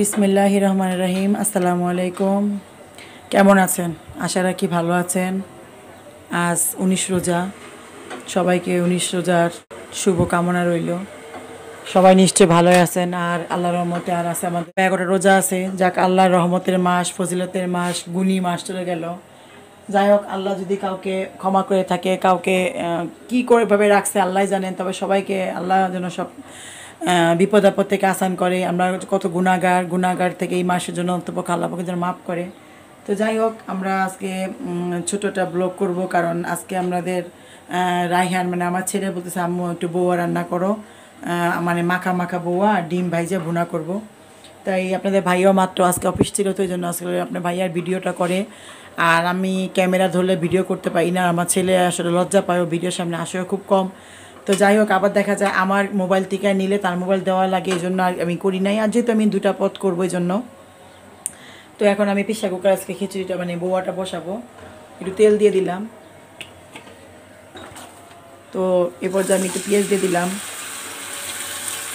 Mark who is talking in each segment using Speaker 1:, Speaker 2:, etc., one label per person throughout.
Speaker 1: বিসমিল্লাহির রহমানির রহিম। আসসালামু আলাইকুম। কেমন আছেন? আশা রাখি ভালো আছেন। আজ 19 রোজা, সবাইকে 19 রোজার শুভকামনা রইল। সবাই নিশ্চয়ই ভালোই আছেন। আর আল্লাহর রহমতে আর আছে আমাদের 11টা রোজা আছে। যাক, আল্লাহর রহমতের মাস, ফজিলতের মাস, গুণী মাস চলে গেল। যাই হোক, আল্লাহ যদি কাউকে ক্ষমা করে থাকে, কাউকে কী করে ভাবে রাখছে আল্লাহ জানেন, তবে সবাইকে আল্লাহ যেন সব বিপদ আপদ থেকে আসান করে। আমরা কত গুণাগার থেকে এই মাসের জন্য অন্তপক্ষে আল্লাহকে যেন মাফ করে। তো যাই হোক, আমরা আজকে ছোটোটা ব্লগ করব, কারণ আজকে আমাদের রায়হান মানে আমার ছেলে বলতেছে আম্মু একটু বউয়া রান্না করো, মানে মাখা মাখা বউয়া আর ডিম ভাইজা ভুনা করব। তাই আপনাদের ভাইও মাত্র আজকে অফিস ছিল, তো এই জন্য আজকে আপনার ভাইয়ার ভিডিওটা করে। আর আমি ক্যামেরা ধরলে ভিডিও করতে পারি না, আমার ছেলে আসলে লজ্জা পায়, ও ভিডিওর সামনে আসেও খুব কম। তো যাই হোক, আবার দেখা যায় আমার মোবাইল থেকে নিলে তার মোবাইল দেওয়া লাগে, এই জন্য আমি করি নাই। আর যেহেতু আমি দুটা পথ করবো এই জন্য, তো এখন আমি প্রেসার কুকার আজকে খিচুড়িটা মানে বউয়াটা বসাবো। একটু তেল দিয়ে দিলাম, তো এরপর যে আমি একটু পেঁয়াজ দিয়ে দিলাম।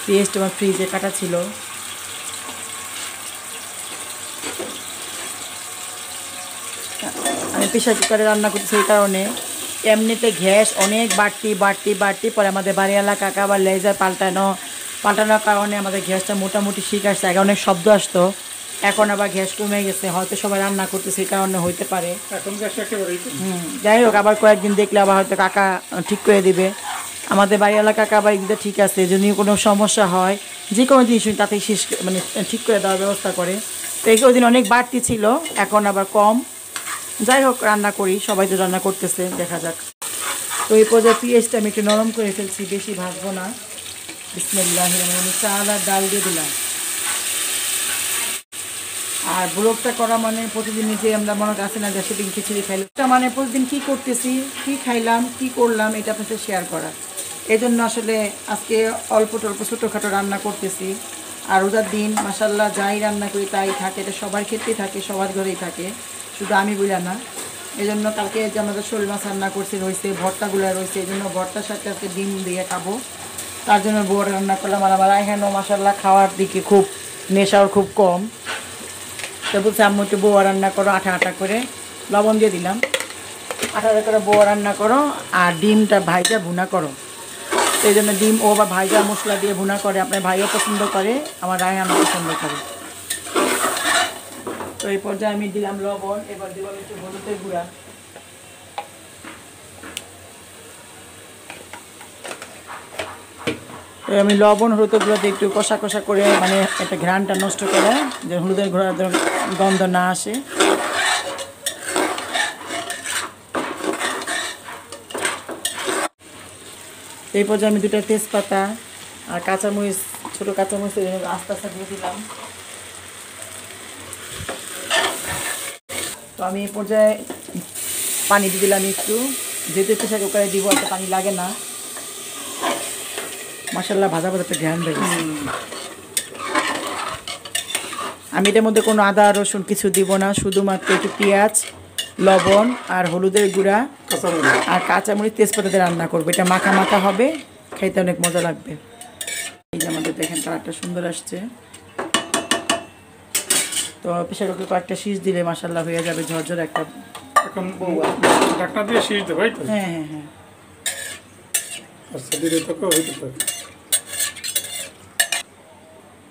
Speaker 1: পেঁয়াজটা আমার ফ্রিজে কাটা ছিল। আমি প্রেসার কুকারে রান্না করতেছি এই কারণে, এমনিতে গ্যাস অনেক বাড়তি পরে আমাদের বাড়িওয়ালা কাকা আবার লেজার পাল্টানোর কারণে আমাদের গ্যাসটা মোটামুটি ঠিক আসছে। আগে অনেক শব্দ আসতো, এখন আবার গ্যাস কমে গেছে, হয়তো সবাই রান্না করতেছে এই কারণে হইতে পারে। যাই হোক, আবার কয়েকদিন দেখলে আবার হয়তো কাকা ঠিক করে দিবে। আমাদের বাড়িওয়ালা কাকা আবার এদিকে ঠিক আছে, যদি কোনো সমস্যা হয় যে কোনো জিনিস তাতেই শেষ মানে ঠিক করে দেওয়ার ব্যবস্থা করে। তো এই দিন অনেক বাড়তি ছিল, এখন আবার কম। যাই হোক, রান্না করি, সবাই তো রান্না করতেছে, দেখা যাক। তো এই পর্যায়ে পেঁয়াজটা আমি একটু নরম করে ফেলছি, বেশি ভাজবো না। বিসমিল্লাহির রহমানির রহিম। চাল আর ডাল দিয়ে দিলাম। আর ব্লগটা করা মানে প্রতিদিন যে আমরা মনে আছে না যে সেদিন খিচুড়ি খাইলাম, এটা মানে প্রতিদিন কী করতেছি, কী খাইলাম, কী করলাম, এটা আপনাদের শেয়ার করা। এই জন্য আসলে আজকে অল্প ছোটোখাটো রান্না করতেছি। আর রোজার দিন মাশাল্লাহ যাই রান্না করি তাই থাকে, এটা সবার ক্ষেত্রেই থাকে, সবার ঘরেই থাকে, শুধু আমি বলি না। এই জন্য কালকে যে আমাদের শোল মাছ রান্না করছি রয়েছে, ভর্তাগুলো রয়েছে, এই জন্য ভর্তার সাথে আজকে ডিম দিয়ে খাবো, তার জন্য বড় রান্না করলাম। আর আমার রায়হানও মাশাল্লাহ খাওয়ার দিকে খুব নেশাও খুব কম, তো বলছে আম্মু একটু বউয়া রান্না করো, আটা করে লবণ দিয়ে দিলাম, আটা করে বউয়া রান্না করো আর ডিমটা ভাইজা ভুনা করো। তো এই জন্য ডিম ও বা ভাইজা মশলা দিয়ে ভুনা করে, আপনার ভাইও পছন্দ করে, আমার রায়হানও পছন্দ করে। তো এই পর্যায়ে আমি দিলাম লবণ, এবার দিলাম একটু হলুদের গুঁড়া। তো আমি লবণ হলুদের গুঁড়াতে একটু কষা করে মানে একটা ঘ্রাণটা নষ্ট করে, যে হলুদের গুঁড়ার গন্ধ না আসে। এই পর্যায়ে আমি দুটো তেজপাতা আর কাঁচামরিচ, ছোটো কাঁচামরিচ আস্তে আস্তে দিয়ে দিলাম। তো আমি এই পর্যায়ে পানি দিয়ে দিলাম একটু, যেহেতু প্রেসার কুকারে দিব এত পানি লাগে না। মাশাল্লাহ ভাজা একটা ঘ্রাণ বেরিয়েছে। আমি এটার মধ্যে কোনো আদা রসুন কিছু দিব না, শুধুমাত্র একটু পেঁয়াজ, লবণ আর হলুদের গুঁড়া আর কাঁচামরিচ তেজপাতাতে রান্না করবো। এটা মাখা মাখা হবে, খাইতে অনেক মজা লাগবে। এই যে আমাদের দেখেন কালারটা সুন্দর আসছে। তো প্রেসার কুকারে কয়েকটা শীষ দিলে মাশাল্লাহ হয়ে যাবে ঝরঝর একটা বউয়া। হ্যাঁ হ্যাঁ হ্যাঁ।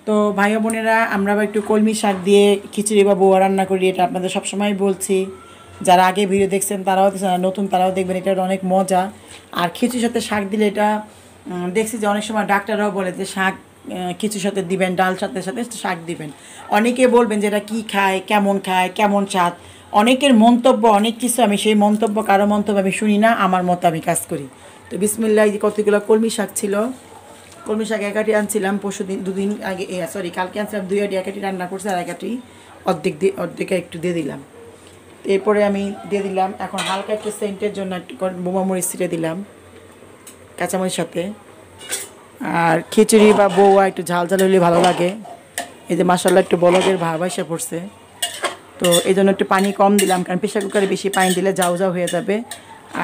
Speaker 1: তো ভাই বোনেরা, আমরা একটু কলমি শাক দিয়ে খিচুড়ি বা বউয়া রান্না করি, এটা আপনাদের সবসময় বলছি। যারা আগে ভিডিও দেখছেন তারাও দেখছেন, নতুন তারাও দেখবেন, এটার অনেক মজা। আর খিচুড়ির সাথে শাক দিলে এটা দেখছি যে অনেক সময় ডাক্তাররাও বলে যে শাক খিচুড়ির সাথে দিবেন, ডাল সাথে শাক দিবেন। অনেকে বলবেন যে এটা কী খায়, কেমন স্বাদ, অনেকের মন্তব্য অনেক কিছু। আমি সেই মন্তব্য, কারো মন্তব্য আমি শুনি না, আমার মতো আমি কাজ করি। তো বিসমিল্লাহ, কতগুলো কলমি শাক ছিল, কলমি শাক 1 আটি আনছিলাম দুদিন আগে, কালকে আনছিলাম 2 আটি, 1 আটি রান্না করছি আর 1 আটি অর্ধেকে একটু দিয়ে দিলাম। এরপরে আমি দিয়ে দিলাম এখন হালকা একটু সেন্টের জন্য একটু বোমা মরিচ ছিটে দিলাম কাঁচামরিচ সাথে। আর খিচুড়ি বা বউয়া একটু ঝাল হলে ভালো লাগে। এই যে মাশাল্লাহ একটু বলকের ভাব এসে পড়ছে, তো এই জন্য একটু পানি কম দিলাম, কারণ প্রেসার কুকারে বেশি পানি দিলে যাও হয়ে যাবে।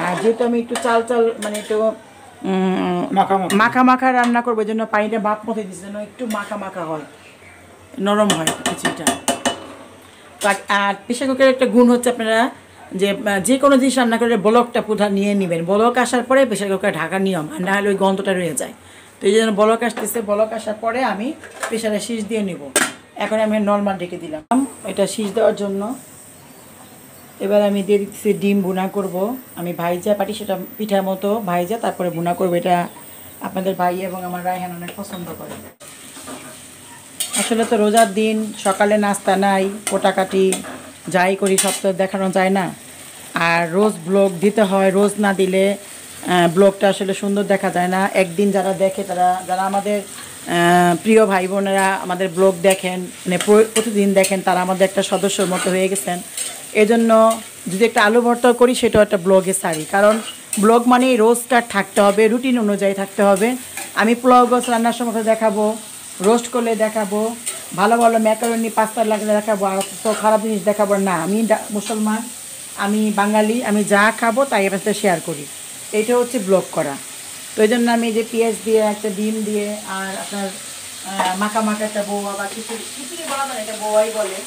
Speaker 1: আর যেহেতু আমি একটু চাল মানে একটু মাখা রান্না করবো, এই জন্য পানিটা ভাপ মতো দিচ্ছি যেন একটু মাখা হয়। নরম হয় খিচুড়িটা। আর প্রেশার কুকারের একটা গুণ হচ্ছে আপনারা যে কোনো জিনিস রান্না করে বলকটা পুরো নিয়ে নেবেন। বলক আসার পরে প্রেশার কুকার ঢাকার নিয়ম, আর না হলে ওই গন্ধটা রয়ে যায়। তো এই জন্য বলক আসতেছে, বলক আসার পরে আমি প্রেশারে শীষ দিয়ে নেব। এখন আমি নর্মাল ঢেকে দিলাম এটা শীষ দেওয়ার জন্য। এবার আমি দিয়ে দিচ্ছি ডিম ভুনা করব আমি, ভাইজা পাটি সেটা পিঠার মতো ভাইজা তারপরে ভুনা করবো। এটা আপনাদের ভাই এবং আমার রায়হান অনেক পছন্দ করে। আসলে তো রোজার দিন সকালে নাস্তা নাই, কোটাকাটি যাই করি সব তো দেখানো যায় না। আর রোজ ব্লগ দিতে হয়, রোজ না দিলে ব্লগটা আসলে সুন্দর দেখা যায় না। একদিন যারা দেখে যারা আমাদের প্রিয় ভাই বোনেরা আমাদের ব্লগ দেখেন, মানে প্রতিদিন দেখেন, তারা আমাদের একটা সদস্যর মতো হয়ে গেছেন। এজন্য যদি একটা আলু ভর্তা করি সেটাও একটা ব্লগে সারি, কারণ ব্লগ মানেই রোজটা থাকতে হবে, রুটিন অনুযায়ী থাকতে হবে। আমি পোলাও গোছ রান্নার সময় দেখাবো, রোস্ট করলে দেখাবো, ভালো ভালো ম্যাকারনি পাস্তা লাগলে দেখাবো, আর তো খারাপ জিনিস দেখাবো না। আমি মুসলমান, আমি বাঙালি, আমি যা খাবো তাই এবার শেয়ার করি। এইটা হচ্ছে ব্লগ করা। তো এই জন্য আমি যে পেঁয়াজ দিয়ে একটা ডিম দিয়ে আর আপনার মাখা মাখা একটা বৌয়া বা খিচুড়ি বলা যায়, এটা বৌয়াই বলে,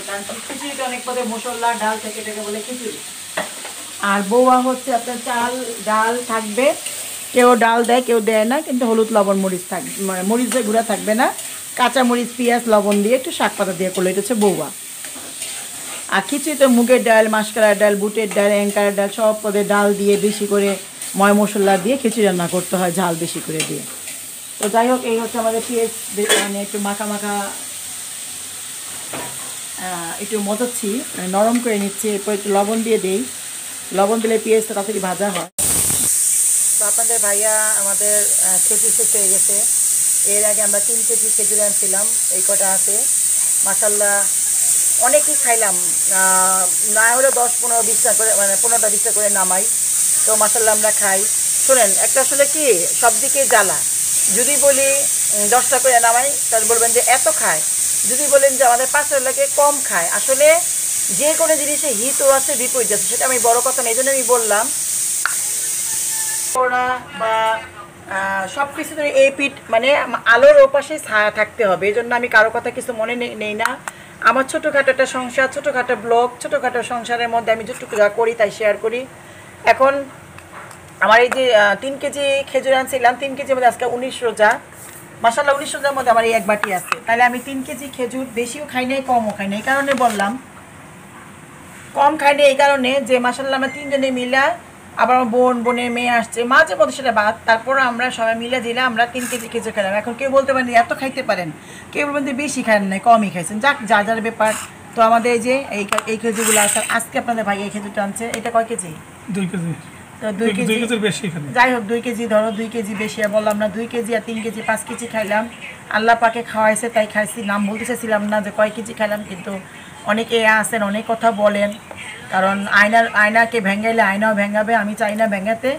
Speaker 1: কারণ খিচুড়িটা অনেক পদে মশলা ডাল থেকে এটাকে বলে খিচুড়ি। আর বৌয়া হচ্ছে আপনার চাল ডাল থাকবে, কেউ ডাল দেয় কেউ দেয় না, কিন্তু হলুদ লবণ মরিচ থাকবে, মরিচের গুঁড়া থাকবে না, কাঁচা মরিচ পেঁয়াজ লবণ দিয়ে একটু শাক পাতা দিয়ে করলে এটা হচ্ছে বৌয়া। আর খিচুড়িতে মুগের ডাল, মাসকলার ডাল, বুটের ডাল, অ্যাঙ্কারের ডাল সব পদের ডাল দিয়ে বেশি করে ময় মশলা দিয়ে খিচুড়ি রান্না করতে হয়, ঝাল বেশি করে দিয়ে। তো যাই হোক, এই হচ্ছে আমাদের পেঁয়াজ মানে একটু মাখা মাখা একটু মজাচ্ছি, মানে নরম করে নিচ্ছি। এরপর একটু লবণ দিয়ে দিই, লবণ দিলে পেঁয়াজটা তাড়াতাড়ি ভাজা হয়। তো আপনাদের ভাইয়া আমাদের খেজুর শেষ হয়ে গেছে। এর আগে আমরা 3 কেজি খেজুর আনছিলাম, এই কটা আছে মাশাল্লাহ, অনেকই খাইলাম। না হলে 10-15-20টা করে, মানে 15টা-20টা করে নামাই। তো মাশাল্লাহ আমরা খাই। শোনেন, একটা আসলে কি সব দিকে জ্বালা, যদি বলি 10টা করে নামাই তাহলে বলবেন যে এত খায়, যদি বলেন যে আমাদের 5 লাগে কম খায়। আসলে যে কোনো জিনিসে হিতও আছে বিপরীত আছে, সেটা আমি বড় কথা না, এই জন্য আমি বললাম ওরা বা সব কিছু এই পিঠ মানে আলোর ওপাশে ছায়া থাকতে হবে। এই জন্য আমি কারো কথা কিছু মনে নেই না। আমার ছোটোখাটো একটা সংসার, ছোটোখাটো ব্লগ, ছোটোখাটো সংসারের মধ্যে আমি যেটুকু যা করি তাই শেয়ার করি। এখন আমার এই যে 3 কেজি খেজুর আনছিলাম, 3 কেজির মধ্যে আজকে 19 রোজা, মাশাআল্লাহ 19 রোজার মধ্যে আমার এই এক বাটি আছে। তাহলে আমি 3 কেজি খেজুর বেশিও খাই নাই কমও খাই নাই। এই কারণে বললাম কম খাই নাই, এই কারণে যে মাশাআল্লাহ আমরা 3 জনে মিলা, আবার বোনের মেয়ে আসছে মাঝে মধ্যে সেটা বাদ, তারপর আমরা সবাই মিলে দিলে আমরা 3 কেজি খেজুর খেলাম। এখন কেউ বলতে পারেন এত খাইতে পারেন, কেউ বলবেন যে বেশি খান নাই কমই খাইছেন, যাক যার যার ব্যাপার। তো আমাদের এই যে এই খেজুরগুলো আছে, আজকে আপনাদের ভাই এই খেজুরটা আনছে। এটা কয় কেজি?
Speaker 2: 2 কেজি।
Speaker 1: তো 2 কেজির
Speaker 2: বেশি খান,
Speaker 1: যাই হোক 2 কেজি ধরো, 2 কেজি বেশি আর বললাম না, 2 কেজি আর 3 কেজি 5 কেজি খাইলাম। আল্লাহ পাকে খাওয়াইছে তাই খাইছি, নাম বলতে চাইছিলাম না যে কয় কেজি খাইলাম, কিন্তু অনেকে আছেন অনেক কথা বলেন, কারণ আয়নাকে ভেঙাইলে আয়নাও ভেঙাবে। আমি চাই না ভেঙাতে,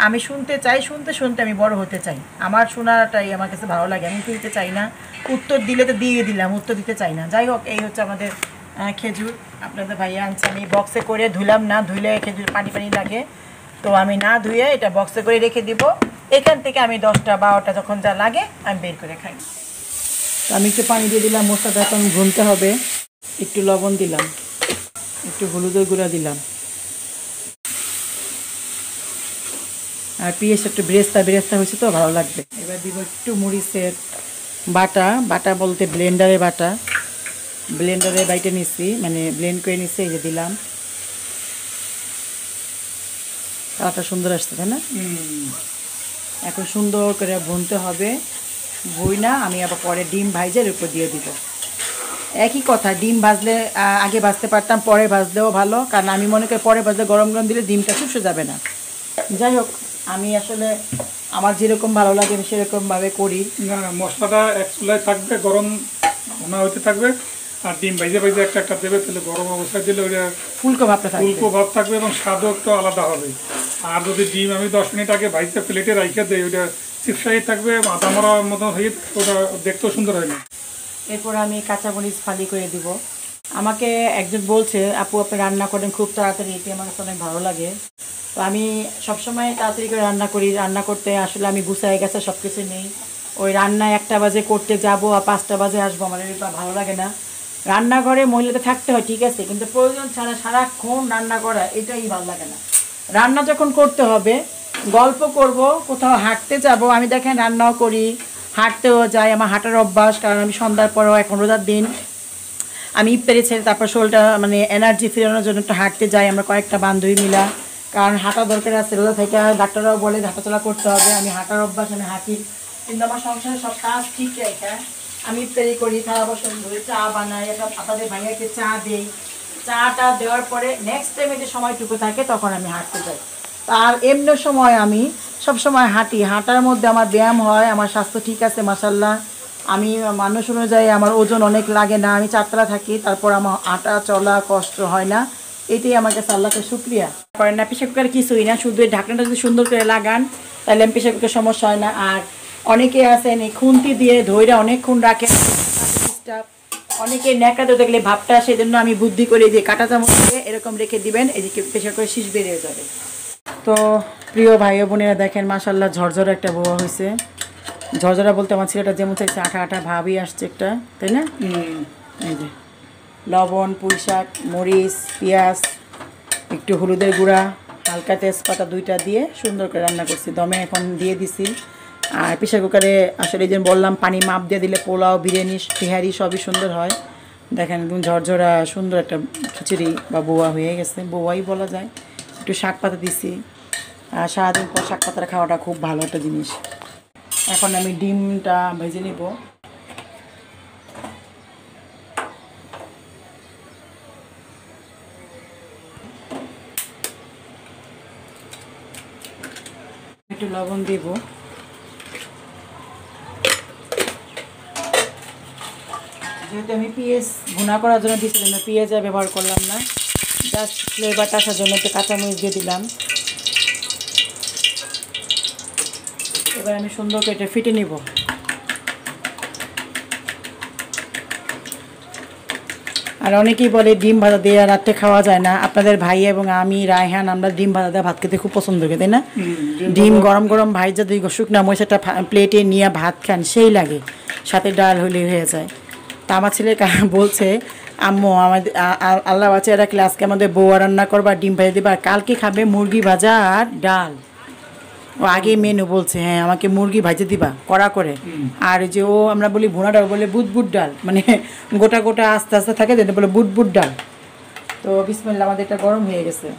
Speaker 1: আমি শুনতে চাই, শুনতে শুনতে আমি বড় হতে চাই, আমার শোনাটাই আমার কাছে ভালো লাগে। আমি দিতে চাই না, উত্তর দিলে তো দিয়ে দিলাম, উত্তর দিতে চাই না। যাই হোক, এই হচ্ছে আমাদের খেজুর আপনাদের ভাইয়া আনছে। আমি বক্সে করে ধুলাম না, ধুলে খেজুর পানি পানি লাগে, তো আমি না ধুয়ে এটা বক্সে করে রেখে দিব। এখান থেকে আমি 10টা-12টা যখন যা লাগে আমি বের করে খাই। তো আমি একটু পানি দিয়ে দিলাম, মশলাটা এখন ভুনতে হবে। একটু লবণ দিলাম, একটু হলুদের গুঁড়া দিলাম, আর পেঁয়াজ একটু বেরেস্তা হয়েছে তো ভালো লাগবে। এবার দিব একটু মরিচের বাটা বলতে ব্লেন্ডারে বাইটে নিচ্ছি, মানে ব্লেন্ড করে নিচ্ছি, এই যে দিলাম। কালারটা সুন্দর আসছে তাই না? এখন সুন্দর করে ভুনতে হবে। ভুইনা আমি আবার পরে ডিম ভাইজের উপর দিয়ে দিব। একই কথা, ডিম ভাজলে আগে ভাজতে পারতাম, পরে ভাজলেও ভালো, কারণ আমি মনে করি পরে ভাজলে গরম গরম দিলে ডিমটা চুষে যাবে না। যাই হোক, আমি আসলে আমার যেরকম ভালো লাগে আমি সেরকমভাবে করি।
Speaker 2: না, মশলাটা এক চুলায় থাকবে, গরম ভুনা হইতে থাকবে, আর ডিম ভাইজে একটা একটা দেবে, তাহলে গরম অবস্থায় দিলে ওইটা
Speaker 1: ফুলকো ভাব
Speaker 2: থাকবে এবং স্বাদও একটু আলাদা হবে। আর যদি ডিম আমি 10 মিনিট আগে ভাইজে প্লেটে রাইখে দেয়, ওইটা চিপসাই থাকবে, আদা মরার মতো হয়ে, ওটা দেখতেও সুন্দর হয় না।
Speaker 1: এরপর আমি কাঁচামরিচ ফালি করে দিব। আমাকে একজন বলছে, আপু আপনি রান্না করেন খুব তাড়াতাড়ি, এটি আমার কাছে অনেক ভালো লাগে। তো আমি সবসময় তাড়াতাড়ি করে রান্না করি, রান্না করতে আসলে আমি গুছাই গেছে সব কিছু নেই, ওই রান্না 1টা বাজে করতে যাব আর 5টা বাজে আসবো, আমার এটা ভালো লাগে না। রান্নাঘরে মহিলাদের থাকতে হয় ঠিক আছে, কিন্তু প্রয়োজন ছাড়া সারাক্ষণ রান্না করা এটাই ভালো লাগে না। রান্না যখন করতে হবে, গল্প করব, কোথাও হাঁটতে যাব, আমি দেখেন রান্নাও করি, হাঁটতেও যাই, আমার হাঁটার অভ্যাস, কারণ আমি সন্ধ্যার পরেও এখন রোজার দিন আমি ইফতারি ছেড়ে তারপর শরীরটা মানে এনার্জি ফেরানোর জন্য একটু হাঁটতে যাই আমরা কয়েকটা বান্ধবী মিলা, কারণ হাঁটা দরকার আছে রোজা থেকে। ডাক্তাররাও বলে হাঁটাচলা করতে হবে, আমি হাঁটার অভ্যাস, আমি হাঁটি, কিন্তু আমার সংসারে সব কাজ ঠিক রেখে আমি ইফতারি করি, থালা বাসন ধরে চা বানাই, এটা আপনাদের ভাইয়াকে চা দিই, চাটা দেওয়ার পরে নেক্সট টাইমে যে সময়টুকু থাকে তখন আমি হাঁটতে যাই। আর এমনি সময় আমি সব সময় হাঁটি, হাঁটার মধ্যে আমার ব্যায়াম হয়, আমার স্বাস্থ্য ঠিক আছে মাশাল্লাহ। আমি মানুষ অনুযায়ী আমার ওজন অনেক লাগে না, আমি 4তলা থাকি, তারপর আমার হাঁটা চলা কষ্ট হয় না, এটাই আমার কাছে আল্লাহকে শুক্রিয়া করেন না। প্রেসার কুকার কিছুই না, শুধু এই ঢাকনাটা যদি সুন্দর করে লাগান তাহলে আমি প্রেসার কুকার সমস্যা হয় না। আর অনেকে আছেন এই খুন্তি দিয়ে ধৈরা অনেকক্ষণ রাখে, অনেকে ন্যাকাতে দেখলে ভাবটা, সেই জন্য আমি বুদ্ধি করে দিয়ে কাঁটা চামচ দিয়ে এরকম রেখে দিবেন, এদিকে প্রেসার করে শীষ বেরিয়ে যাবে। তো প্রিয় ভাই ও বোনেরা দেখেন মাশাল্লাহ ঝরঝরা একটা বোয়া হয়েছে। ঝরঝরা বলতে আমার ছেলেটা যেমন চাইছে আঠা আঠা ভাবই আসছে একটা, তাই না? এই যে লবণ, পুঁই শাক, মরিচ, পেঁয়াজ, একটু হলুদের গুঁড়া, হালকা তেজপাতা 2টা দিয়ে সুন্দর করে রান্না করছি, দমে এখন দিয়ে দিছি। আর প্রেসার কুকারে আসলে যে বললাম পানি মাপ দিয়ে দিলে পোলাও, বিরিয়ানি, তেহারি সবই সুন্দর হয়। দেখেন একদম ঝরঝরা সুন্দর একটা খিচুড়ি বা বোয়া হয়ে গেছে, বোয়াই বলা যায়। একটু শাক পাতা দিছি, আর সারাদিন পর শাক পাতাটা খাওয়াটা খুব ভালো একটা জিনিস। এখন আমি ডিমটা ভেজে নিব। একটু লবণ দেব, যেহেতু আমি পেঁয়াজ ভুনা করার জন্য দিয়েছিলাম, পেঁয়াজ আর ব্যবহার করলাম না, জাস্ট ফ্লেভারটা আসার জন্য একটু কাঁচামরিচ দিয়ে দিলাম। এবার আমি সুন্দর করে এটা ফিটে নিব। আর অনেকেই বলে ডিম ভাজা দিয়ে রাত্রে খাওয়া যায় না, আপনাদের ভাই এবং আমি রায়হান আমরা ডিম ভাজা দিয়ে ভাত খেতে খুব পছন্দ করি, তাই না? ডিম গরম গরম ভাইজা দুই শুকনা মরিচটা প্লেটে নিয়ে ভাত খান, সেই লাগে, সাথে ডাল হলে হয়ে যায়। তা আমার ছেলে বলছে আম্মু আমাদের আল্লাহ বাচ্চা রাখলে আজকে আমাদের বউয়া রান্না করবা, ডিম ভাজা দিবা, আর কালকে খাবে মুরগি ভাজা আর ডাল। ও আগে মেনু বলছে হ্যাঁ আমাকে মুরগি ভাজে দিবা কড়া করে, আর যে ও আমরা বলি ভুনাটা বলে বুট ডাল, মানে গোটা গোটা আস্তে আস্তে থাকে, যেটা বলে বুট ডাল। তো বিসমিল্লাহ, আমাদের এটা গরম হয়ে গেছে।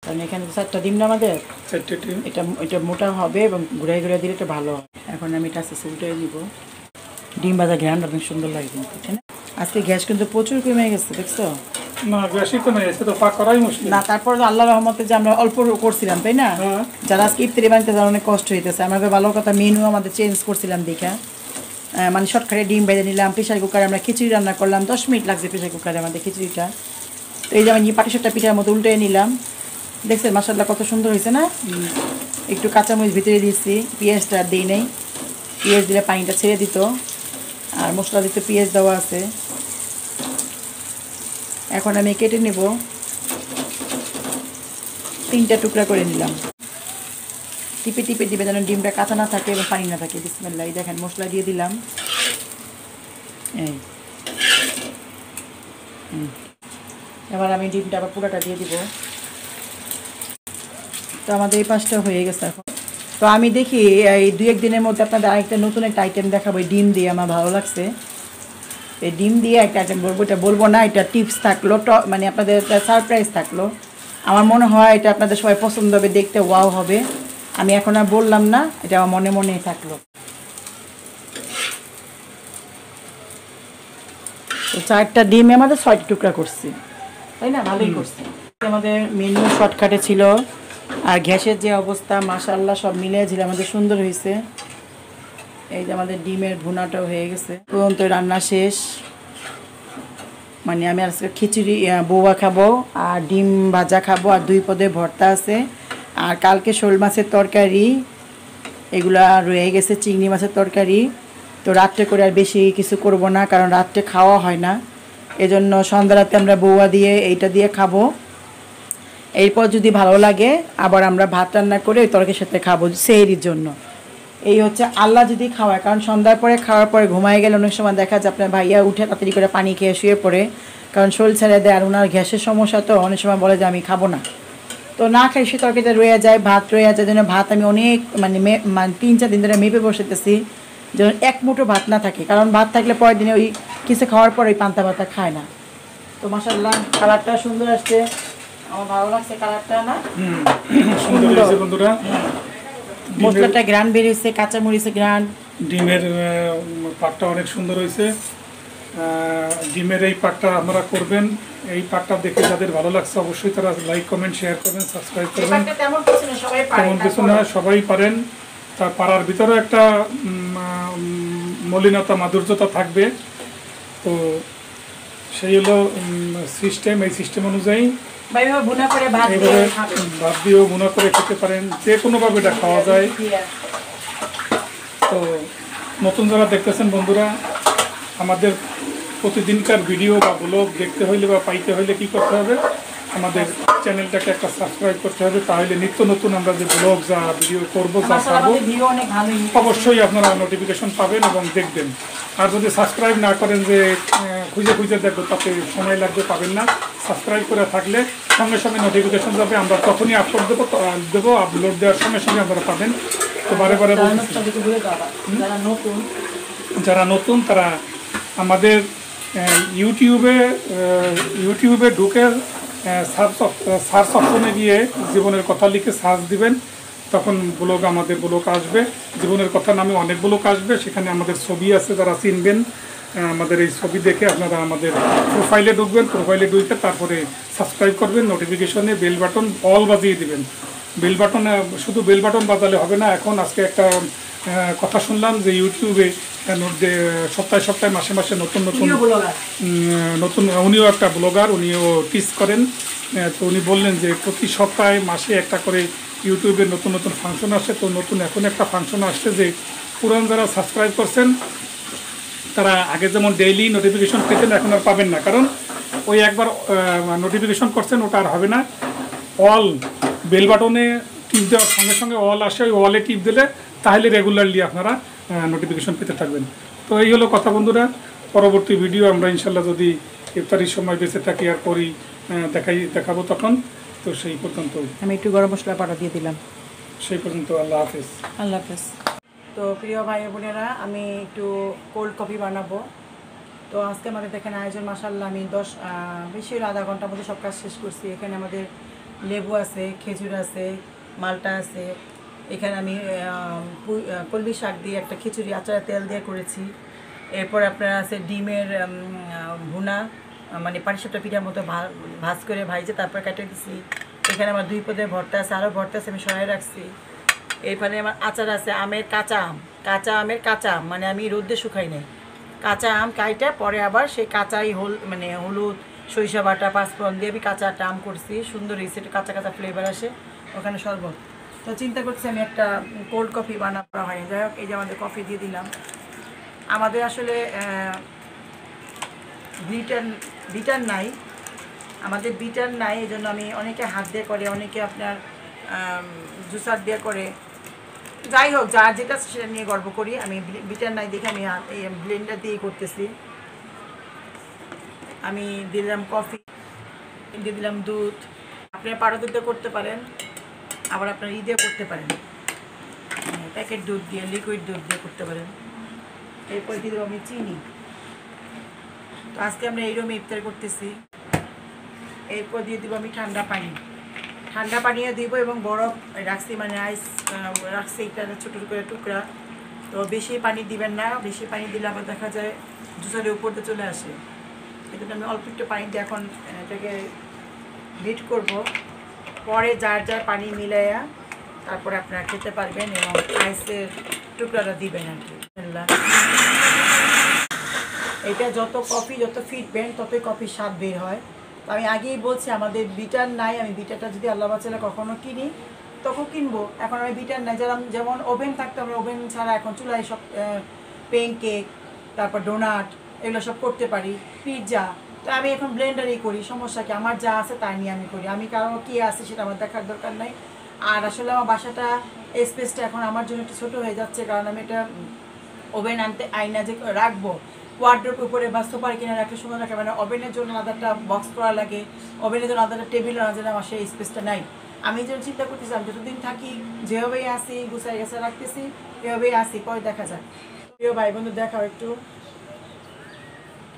Speaker 1: কারণ এখানে 4টা ডিম না আমাদের, এটা মোটা হবে এবং ঘুরাই ঘুরাই দিলে এটা ভালো হয়। এখন আমি এটা আস্তে আস্তে উল্টে দিব। ডিম ভাজা ঘ্রানটা অনেক সুন্দর লাগে কিন্তু, তাই না? আজকে গ্যাস কিন্তু প্রচুর কমে গেছে, দেখছো?
Speaker 2: না বেশি কমে গেছে তো, পাক করাই মুশকিল।
Speaker 1: না তারপর আল্লাহ রহমতে যে আমরা অল্প করছিলাম, তাই না? যারা আজকে ইফতারি বানাতে যারা অনেক কষ্ট হইতেছে, আমাদের ভালো কথা মেনু আমাদের চেঞ্জ করছিলাম দেখা, মানে শর্টকাটে ডিম ভেজে নিলাম, প্রেশার কুকারে আমরা খিচুড়ি রান্না করলাম, 10 মিনিট লাগছে প্রেশার কুকারে আমাদের খিচুড়িটা। তো এই যে আমি পাটিসাপটা পিঠার মতো উল্টে নিলাম, দেখছেন মাশাআল্লাহ কত সুন্দর হয়েছে না? একটু কাঁচামরিচ ভিতরে দিচ্ছি, পেঁয়াজটা দিই নেই, পেঁয়াজ দিলে পানিটা ছেড়ে দিত, আর মশলা দিতে পেঁয়াজ দেওয়া আছে। এখন আমি কেটে নেব, 3টা টুকরা করে নিলাম, টিপে টিপে দিবে যেন ডিমটা কাঁচা না থাকে এবং পানি না থাকে। বিসমিল্লাহ, দেখেন মশলা দিয়ে দিলাম, এই এবার আমি ডিমটা আবার পুরোটা দিয়ে দিব। তো আমাদের এই 5টা হয়ে গেছে এখন। তো আমি দেখি এই 2-1 দিনের মধ্যে আপনাদের আরেকটা নতুন একটা আইটেম দেখাবো, ডিম দিয়ে, আমার ভালো লাগছে। এই ডিম দিয়ে একটা আইটেম বলবো, এটা বলবো না, এটা টিপস থাকলো, মানে আপনাদের একটা সারপ্রাইজ থাকলো। আমার মনে হয় এটা আপনাদের সবাই পছন্দ হবে, দেখতে ওয়াও হবে। আমি এখন আর বললাম না, এটা আমার মনে মনেই থাকলো। তো 4টা ডিমে আমাদের 6টা টুকরা করছি, তাই না? ভালোই করছি। আমাদের মেনু শর্টকাটে ছিল, আর গ্যাসের যে অবস্থা মাশাআল্লাহ সব মিলে ছিল আমাদের সুন্দর হয়েছে। এই যে আমাদের ডিমের ভুনাটাও হয়ে গেছে, তুরন্ত রান্না শেষ। মানে আমি আজকে খিচুড়ি বৌয়া খাবো, আর ডিম ভাজা খাবো, আর 2 পদের ভর্তা আছে, আর কালকে শোল মাছের তরকারি এগুলা রয়ে গেছে, চিংড়ি মাছের তরকারি, তো রাত্রে করে আর বেশি কিছু করব না, কারণ রাত্রে খাওয়া হয় না। এজন্য সন্ধ্যা রাতে আমরা বৌয়া দিয়ে এইটা দিয়ে খাবো। এরপর যদি ভালো লাগে আবার আমরা ভাত রান্না করে ওই তরকারির সাথে খাবো সেহরির জন্য। এই হচ্ছে আল্লাহ যদি খাওয়ায়, কারণ সন্ধ্যার পরে খাওয়ার পরে ঘুমায় গেলে অনেক সময় দেখা যায় আপনার ভাইয়া উঠে তাড়াতাড়ি করে পানি খেয়ে শুয়ে পড়ে, কারণ শরীর ছেড়ে দেয়। আর ওনার গ্যাসের সমস্যা, তো অনেক সময় বলে যে আমি খাবো না, তো না খাই সে তরকারিটা রয়ে যায়, ভাত রয়ে যায়। জন্য ভাত আমি অনেক মানে 3-4 দিন ধরে মেপে বসেতেছি যেন এক মুঠো ভাত না থাকে, কারণ ভাত থাকলে পরের দিনে ওই কিছু খাওয়ার পরে ওই পান্তা ভাতটা খায় না। তো মাশাআল্লাহ কালারটা সুন্দর আসছে, আমার ভালো লাগছে কালারটা না,
Speaker 2: সুন্দর হয়েছে বন্ধুরা।
Speaker 1: মশলাটা গ্রান বেরিয়েছে, কাঁচামরিচের গ্রান,
Speaker 2: ডিমের পাকটা অনেক সুন্দর হয়েছে। ডিমের এই পাকটা আপনারা করবেন, এই পাকটা দেখে যাদের ভালো লাগছে অবশ্যই তারা লাইক কমেন্ট শেয়ার করবেন, সাবস্ক্রাইব করবেন।
Speaker 1: তেমন কিছু না, সবাই পারে,
Speaker 2: তেমন কিছু না, সবাই পারেন। তার পাড়ার ভিতরে একটা মলিনতা মাধুর্যতা থাকবে। তো সেই হলো সিস্টেম, এই সিস্টেম অনুযায়ী এইভাবে ভাত দিয়েও ভুনা করে খেতে পারেন, যে কোনোভাবে এটা খাওয়া যায়। তো নতুন যারা দেখতেছেন বন্ধুরা, আমাদের প্রতিদিনকার ভিডিও বা ব্লগ দেখতে হইলে বা পাইতে হইলে কি করতে হবে, আমাদের চ্যানেলটাকে একটা সাবস্ক্রাইব করতে হবে। তাহলে নিত্য নতুন আমরা যে ব্লগ যা ভিডিও করবো যা ছাড়বো অবশ্যই আপনারা নোটিফিকেশন পাবেন এবং দেখবেন। আর যদি সাবস্ক্রাইব না করেন, যে খুঁজে খুঁজে দেখবো, তাতে সময় লাগবে, পাবেন না। সাবস্ক্রাইব করে থাকলে সঙ্গে সঙ্গে নোটিফিকেশন যাবে, আমরা তখনই আপলোড দেবো, আপলোড দেওয়ার সঙ্গে সঙ্গে আপনারা পাবেন। তো বারে বারে যারা নতুন তারা আমাদের ইউটিউবে ঢুকে সার্চ অপশনে গিয়ে জীবনের কথা লিখে সার্চ দিবেন, তখন আমাদের ব্লগ আসবে। জীবনের কথা নামে অনেক ব্লগ আসবে, সেখানে আমাদের ছবি আছে, যারা চিনবেন আমাদের এই ছবি দেখে আপনারা আমাদের প্রোফাইলে ঢুকবেন। প্রোফাইলে ঢুকে তারপরে সাবস্ক্রাইব করবেন, নোটিফিকেশনে বেল বাটন অল বাজিয়ে দিবেন। বেল বাটন, শুধু বেল বাটন বাজালে হবে না। এখন আজকে একটা কথা শুনলাম যে ইউটিউবে সপ্তাহে সপ্তাহে মাসে মাসে নতুন উনিও একটা ব্লগার, উনিও টিচ করেন। তো উনি বললেন যে প্রতি সপ্তাহে মাসে একটা করে ইউটিউবে নতুন নতুন ফাংশন আসে। তো নতুন এখন একটা ফাংশন আসছে যে পুরান যারা সাবস্ক্রাইব করছেন তারা আগে যেমন ডেইলি নোটিফিকেশন পেতেন, এখন আর পাবেন না, কারণ ওই একবার নোটিফিকেশন করছেন ওটা আর হবে না। অল বেল বাটনে টিপ দেওয়ার সঙ্গে সঙ্গে অল আসে, ওই অলে টিপ দিলে তাহলে রেগুলারলি আপনারা নোটিফিকেশন পেতে থাকবেন। তো এই হলো কথা বন্ধুরা। পরবর্তী ভিডিও আমরা ইনশাল্লাহ যদি ইফতারির সময় বেঁচে থাকি আর করি দেখাবো তখন। তো সেই পর্যন্ত
Speaker 1: আমি একটু গরম মশলা পাটা দিয়ে দিলাম।
Speaker 2: সেই পর্যন্ত আল্লাহ হাফেজ।
Speaker 1: আল্লাহ হাফেজ। তো প্রিয় ভাই বোনেরা, আমি একটু কোল্ড কফি বানাবো। তো আজকে আমাদের দেখেন আয়োজন মাশাআল্লাহ, আমি বেশি আধা ঘন্টার মধ্যে সব কাজ শেষ করছি। এখানে আমাদের লেবু আছে, খেজুর আছে, মালটা আছে। এখানে আমি কলমি শাক দিয়ে একটা খিচুড়ি আচার তেল দিয়ে করেছি। এরপর আপনার আছে ডিমের ভুনা, মানে পাটিসাপটা পিঠার মতো ভাজ করে ভাইজে তারপর কেটে দিছি। এখানে আমার 2 পদের ভর্তা আছে, আরও ভর্তা আছে, আমি সরাই রাখছি। এরপরে আমার আচার আছে, আমের কাঁচা আম, মানে আমি রোদ্দে শুকাই নাই, কাঁচা আম কাইটা পরে আবার সেই কাঁচাই হলুদ সরিষা বাটা পাঁচফোড়ন দিয়ে আমি কাঁচা একটা আম করছি, সুন্দর হয়েছে, একটু কাঁচা কাঁচা ফ্লেভার আসে। ওখানে শরবত। তো চিন্তা করছি আমি একটা কোল্ড কফি বানানো হয়। যাই হোক, এই যে আমাদের কফি দিয়ে দিলাম। আমাদের আসলে বিটার নাই, এই জন্য আমি অনেকে হাত দিয়ে করে, অনেকে আপনার জুসার দিয়ে করে। যাই হোক, যার যেটা সেটা নিয়ে গর্ব করি। আমি বিটার নাই দেখে আমি ব্লেন্ডার দিয়েই করতেছি। আমি দিলাম কফি, দিয়ে দিলাম দুধ। আপনারা পাউডার দুধ দিয়ে করতে পারেন, আবার আপনারা দিয়ে করতে পারেন, প্যাকেট দুধ দিয়ে, লিকুইড দুধ দিয়ে করতে পারেন। এরপর দিয়ে দেবো আমি চিনি। তো আজকে আমরা এইরকম ইফতার করতেছি। এরপর দিয়ে দেবো আমি ঠান্ডা পানিও দিব এবং বরফ রাখছি, মানে আইস রাখছি এটা ছোটো করে টুকরা। তো বেশি পানি দিবেন না, বেশি পানি দিলে আবার দেখা যায় জুসারের উপরতে চলে আসে। এই জন্য আমি অল্প একটু পানি দিয়ে এখন এটাকে বিট করব। পরে যার পানি মিলাইয়া তারপরে আপনারা খেতে পারবেন এবং আইসের টুকরাটা দিবেন আর কি। এটা যত ফিটবেন ততই কফির স্বাদ বের হয়। তো আমি আগেই বলছি আমাদের বিটার নাই, আমি বিটারটা যদি আল্লাহ বাঁচালে কখনো কিনি তখন কিনবো। এখন আমি বিটার নাই, যেমন ওভেন থাকতো, আমরা ওভেন ছাড়া এখন চুলায় সব পেন কেক, তারপর ডোনাট, এগুলো সব করতে পারি, পিৎজা। তো আমি এখন ব্লেন্ডারেই করি, সমস্যা কি, আমার যা আছে তাই নিয়ে আমি করি, আমি কারো কী আছে সেটা আমার দেখার দরকার নাই। আর আসলে আমার বাসাটা স্পেসটা এখন আমার জন্য একটু ছোটো হয়ে যাচ্ছে, কারণ আমি এটা ওভেন আইনা যে রাখবো ওয়ার্ড্রোপের উপরে বা সোফার কিনে রাখলে সুন্দর রাখে, মানে ওভেনের জন্য আলাদা একটা বক্স করা লাগে, ওভেনের জন্য আলাদা টেবিল আনা যায়, আমার সেই স্পেসটা নাই। আমি যেন চিন্তা করতেছিলাম যতদিন থাকি যেভাবেই আসি গুছাই গেছে রাখতেছি, এভাবেই আসি, পরে দেখা যায়। প্রিয় ভাই বন্ধু দেখাও একটু,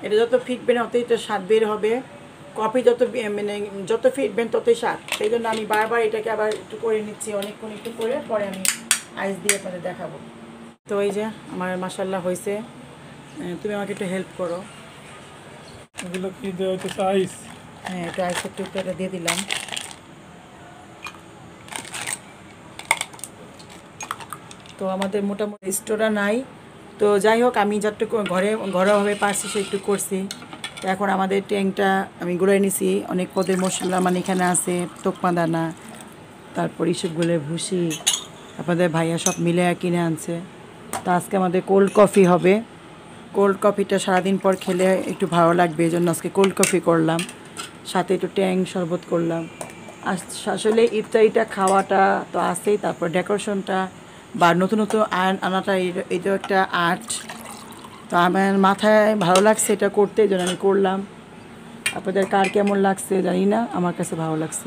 Speaker 1: এটা যত ফিটবেন অতই তো স্বাদ বের হবে, কফি যত মানে যত ফিটবেন ততই স্বাদ। সেই জন্য আমি বারবার এটাকে আবার একটু করে নিচ্ছি, অনেকক্ষণ একটু করে পরে আমি আইস দিয়ে আপনাদের দেখাবো। তো এই যে আমার মাশাল্লাহ হয়েছে, তুমি আমাকে একটু হেল্প করো।
Speaker 2: এগুলো কি দেওয়া হচ্ছে আইস?
Speaker 1: হ্যাঁ, একটু আইসের টুকটাটা দিয়ে দিলাম। তো আমাদের মোটামুটি স্টোরা নাই, তো যাই হোক আমি যতটুকু ঘরোয়াভাবে পারছি সে একটু করছি। তো এখন আমাদের ট্যাংটা আমি গুঁড়াই নিছি, অনেক পদের মশলা মানে এখানে আছে, তোকমা দানা, তারপর ইসবগুলো ভুসি, আপনাদের ভাইয়া সব মিলে কিনে আনছে। তো আজকে আমাদের কোল্ড কফি হবে, কোল্ড কফিটা সারাদিন পর খেলে একটু ভালো লাগবে, এই জন্য আজকে কোল্ড কফি করলাম, সাথে একটু ট্যাং শরবত করলাম। আসলে ইফতারিটা খাওয়াটা তো আছেই, তারপর ডেকোরেশনটা বা নতুন নতুন আনাটা এটাও একটা আর্ট। তো আমার মাথায় ভালো লাগছে এটা করতে, এই জন্য আমি করলাম। আপনাদের কার কেমন লাগছে জানি না, আমার কাছে ভালো লাগছে।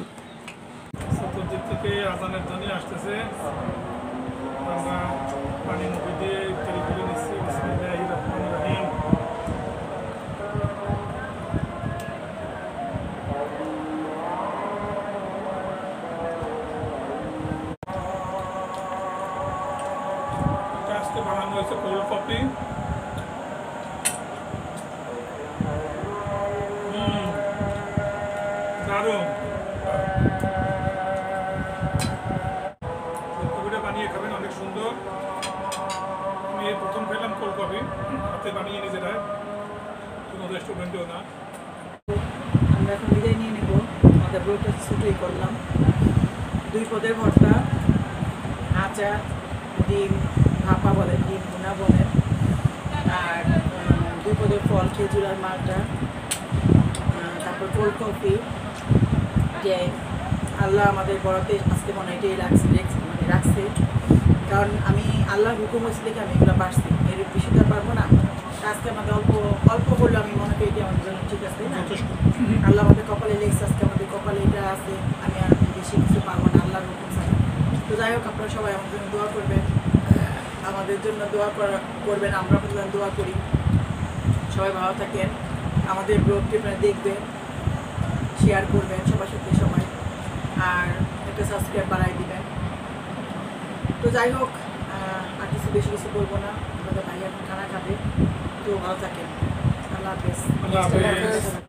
Speaker 2: চতুর্দিক থেকে আজানের ধ্বনি আসতেছে, আমরা পানি মুখে দিয়ে ইফতারি করে নিচ্ছি। বিসমিল্লাহির রহমানির রহিম। আজকে বানানো হয়েছে কোল্ড কফি। দারুণ, কফিটা বানিয়ে খাবেন, অনেক সুন্দর। আমি এই প্রথম খেলাম কোল্ড কফি, হাতে বানিয়ে নিজেরা, কোনো রেস্টুরেন্টেও না।
Speaker 1: আমরা এখন বিদায় নিয়ে নেব, আমাদের ব্লগটা ছোটোই করলাম। 2 পদের ভর্তা, আচার, ডিম ভাপা বলেন, ডিম ভুনা বলেন, আর 2 পদের ফল, খেজুর আর মালটা, তারপর কোল্ড কফি। যে আল্লাহ আমাদের বড়তে আজকে মনে হয় এটাই রাখছে, কারণ আমি আল্লাহর হুকুম হয়েছে দেখে আমি এগুলো পারছি, এর বেশি তো পারবো না। আজকে আমাদের অল্প অল্প করলে আমি মনে করি এটি আমাদের জন্য ঠিক আছে, তাই না? আল্লাহ আমাদের কপালে লেগেছে, আজকে আমাদের কপালে এটা আছে, আমি আর বেশি কিছু পারবো না আল্লাহর হুকুম ছাড়া। তো যাই হোক, আপনারা সবাই আমার জন্য দোয়া করবেন, আমাদের জন্য দোয়া করবেন, আমরা আপনাদের জন্য দোয়া করি। সবাই ভালো থাকেন, আমাদের ব্লগটি আপনারা দেখবেন, শেয়ার করবেন সবার সাথে সবাই, আর একটা সাবস্ক্রাইব বাড়াই দিবেন। তো যাই হোক, আর বেশি কিছু বলবো না, আমাদের ভাই এখন খানা খাবে। তো ভালো থাকেন, আল্লাহ হাফেজ।
Speaker 2: আল্লাহ হাফেজ।